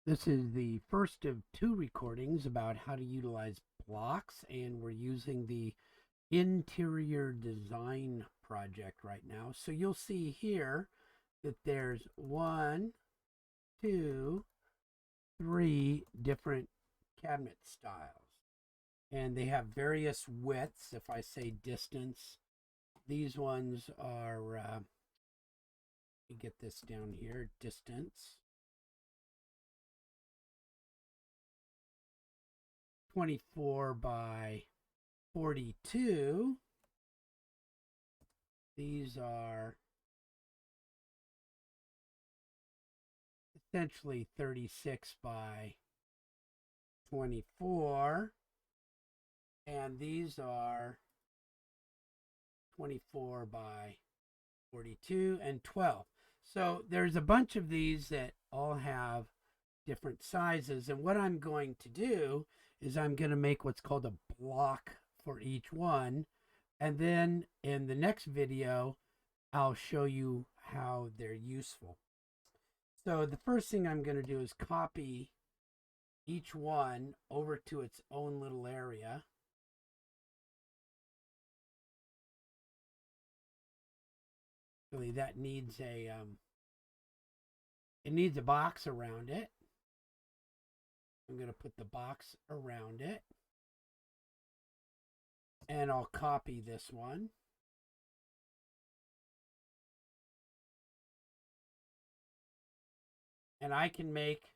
This is the first of two recordings about how to utilize blocks, and we're using the interior design project right now. So you'll see here that there's one, two, three different cabinet styles, and they have various widths. If I say distance, these ones are, let me get this down here, distance 24 by 42. These are essentially 36 by 24. And these are 24 by 42 and 12. So there's a bunch of these that all have different sizes. And what I'm going to do is I'm going to make what's called a block for each one. And then in the next video, I'll show you how they're useful. So the first thing I'm going to do is copy each one over to its own little area. Really, that needs it needs a box around it. I'm going to put the box around it. And I'll copy this one. And I can make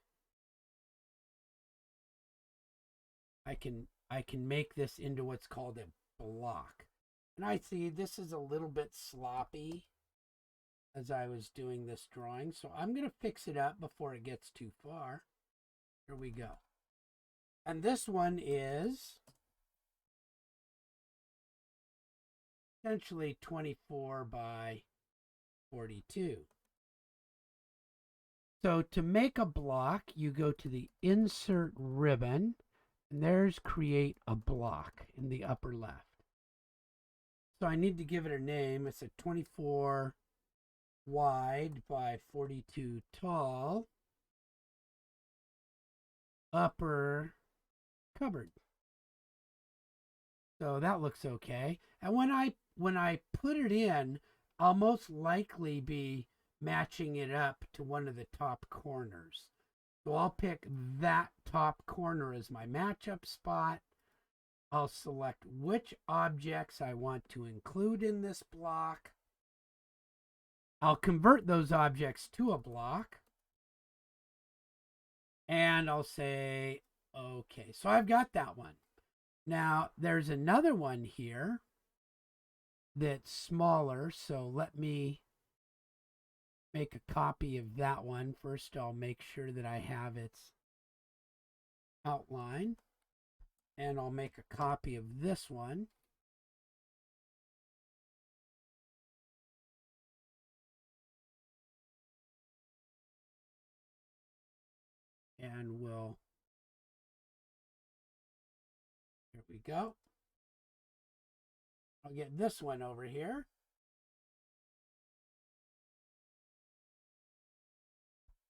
this into what's called a block. And I see this is a little bit sloppy as I was doing this drawing, so I'm going to fix it up before it gets too far. Here we go. And this one is essentially 24 by 42. So to make a block, you go to the insert ribbon, and there's create a block in the upper left. So I need to give it a name. It's a 24 wide by 42 tall upper cupboard. So that looks okay. And when I put it in, I'll most likely be matching it up to one of the top corners. So I'll pick that top corner as my matchup spot. I'll select which objects I want to include in this block. I'll convert those objects to a block. And I'll say, okay, so I've got that one. Now, there's another one here that's smaller, so let me make a copy of that one. First, I'll make sure that I have its outline, and I'll make a copy of this one. And here we go. I'll get this one over here.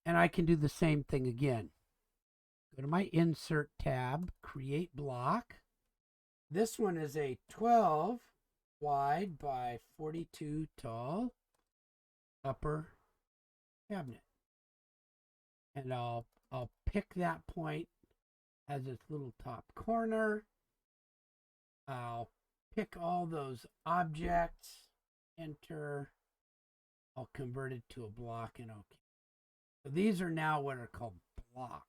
And I can do the same thing again. Go to my Insert tab, Create Block. This one is a 12 wide by 42 tall upper cabinet. And I'll pick that point as its little top corner. I'll pick all those objects, enter. I'll convert it to a block and OK. So these are now what are called blocks.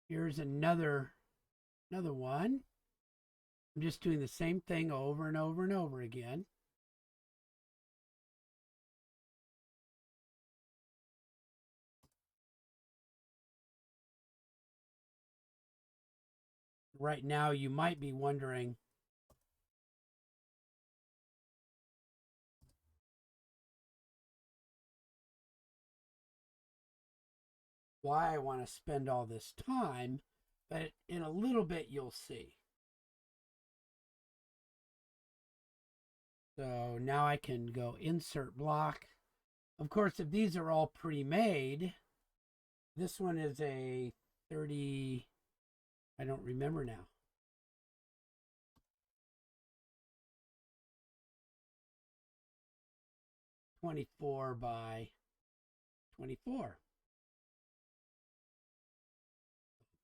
Here's another one. I'm just doing the same thing over and over and over again. Right now, you might be wondering, why I want to spend all this time, but in a little bit you'll see. So now I can go insert block. Of course, if these are all pre-made, This one is a 30, I don't remember now. .24 by 24.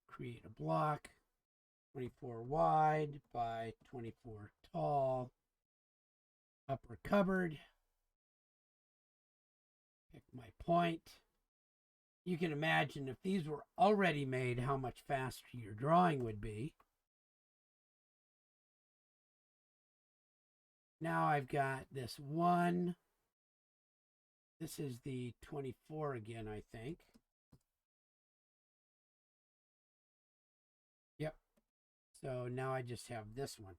Create a block, 24 wide by 24 tall. Upper cupboard. Pick my point. You can imagine if these were already made, how much faster your drawing would be. Now I've got this one. This is the 24 again, I think. Yep. So now I just have this one.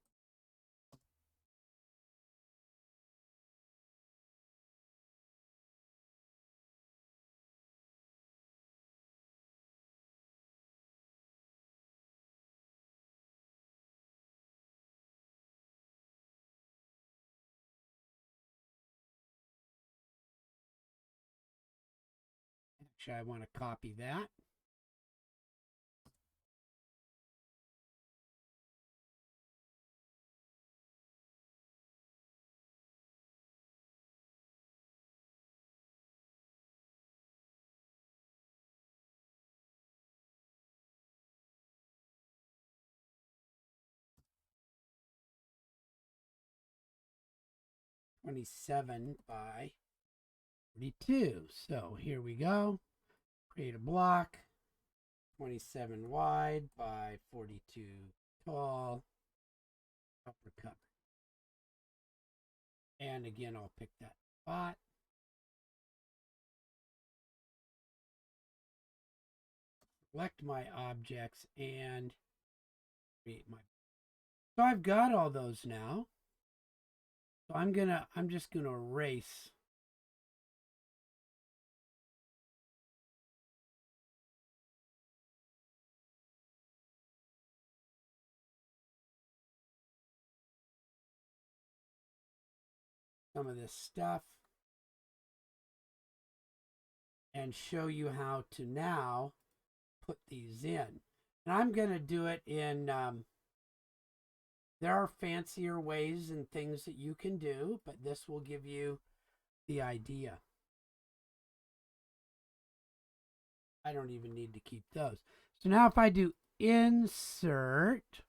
Actually, I want to copy that. .27 by 42. So here we go. Create a block. 27 wide by 42 tall. Upper cupboard. And again, I'll pick that spot. Select my objects and create my. So I've got all those now. So I'm just gonna erase some of this stuff and show you how to now put these in. And I'm going to do it in, there are fancier ways and things that you can do, but this will give you the idea. I don't even need to keep those. So now if I do insert,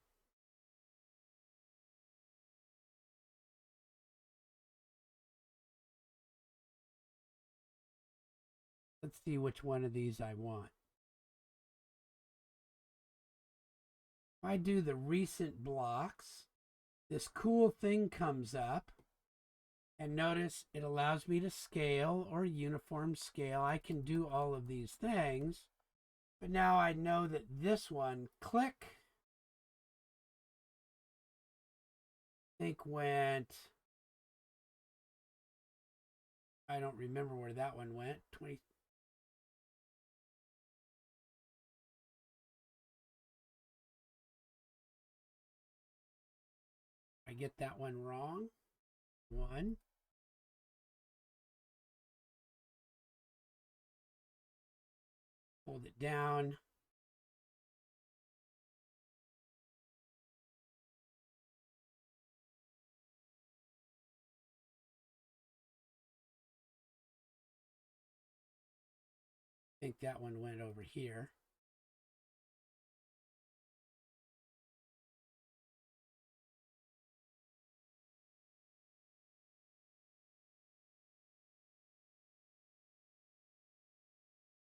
let's see which one of these I want. If I do the recent blocks, this cool thing comes up. And notice it allows me to scale or uniform scale. I can do all of these things. But now I know that this one, click, I think went, I don't remember where that one went, 20. I get that one wrong. One. Hold it down. I think that one went over here.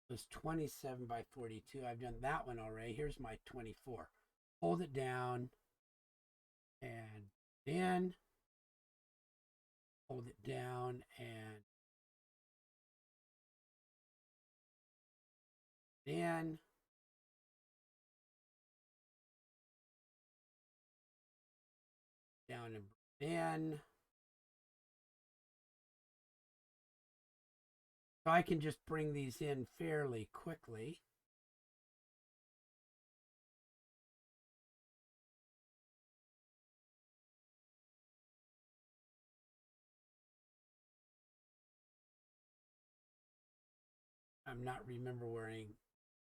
It was 27 by 42. I've done that one already. Here's my 24. Hold it down and in. Hold it down and in. Down and in. So I can just bring these in fairly quickly. I'm not remembering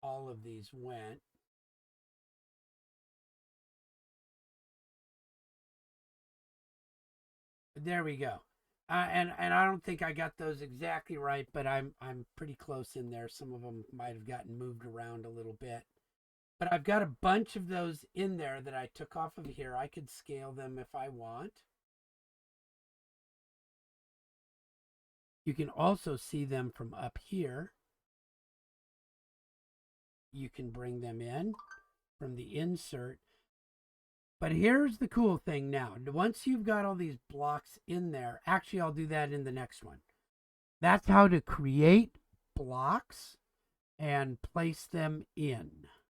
all of these went. There we go. And I don't think I got those exactly right, but I'm pretty close in there. Some of them might have gotten moved around a little bit. But I've got a bunch of those in there that I took off of here. I could scale them if I want. You can also see them from up here. You can bring them in from the insert. But here's the cool thing now. Once you've got all these blocks in there, actually, I'll do that in the next one. That's how to create blocks and place them in.